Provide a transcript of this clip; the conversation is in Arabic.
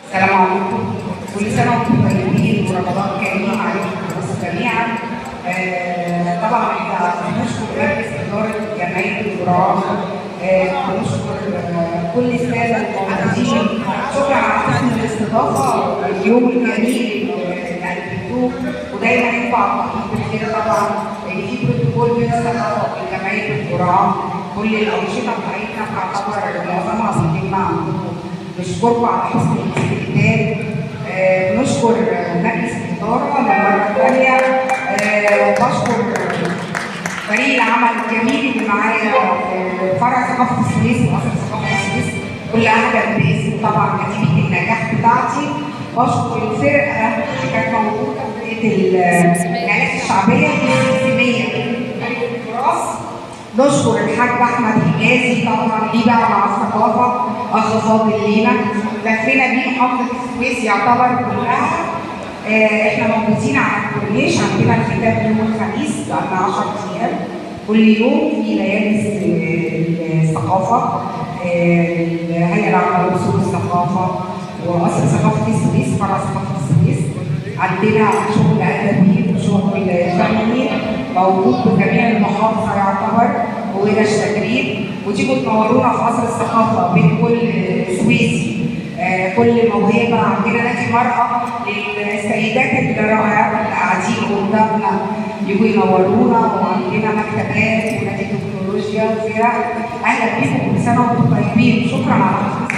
السلام عليكم، كل سنة وانتم طيبين ورمضان كريم عليكم جميعا. طبعا احنا بنشكر مجلس إدارة جمعية الجرعان، بنشكر كل السادة الموجودين، شكرا على حسن الاستضافة اليوم الجميل اللي قدمتوه، ودايما انتوا على الطريق بالخير. طبعا اللي في بروتوكول من الثقافة وجمعية الجرعان، كل الأنشطة بتاعتنا تعتبر معظمها بتتم عندكم. نشكركم على حسن الاستقبال. نشكر مجلس الإدارة للمرة الثانية. بشكر فريق العمل الجميل اللي معايا في فرع ثقافة السويس وقصر ثقافة السويس، كل واحدة باسم طبعا نتيجة النجاح بتاعتي. بشكر الفرقة اللي كانت موجودة في الآلات الشعبية السيسمية التراث. نشكر الحاج احمد حجازي طبعا ليه بقى مع الثقافه، اخ فاضل لينا لفينا بيه محافظه السويس يعتبر كلها. احنا موجودين على الكورنيش، عندنا الختام يوم الخميس بقالنا 10 ايام، كل يوم في ليالي الثقافه. الهيئه العامه لأصول الثقافه وقصر ثقافه السويس، فرع ثقافه السويس، عندنا شغل ادبي وشغل فني موجود في جميع المحافظه يعتبر، وورش تدريب، وتيجوا تنورونا في قصر الثقافه بين كل سويسي. كل موهبه عندنا نادي مرأة للسيدات الرائعات اللي قاعدين قدامنا يجوا ينورونا، وعندنا مكتبات ونادي تكنولوجيا وفرق. اهلا بيكم، كل سنه وانتم طيبين، شكرا على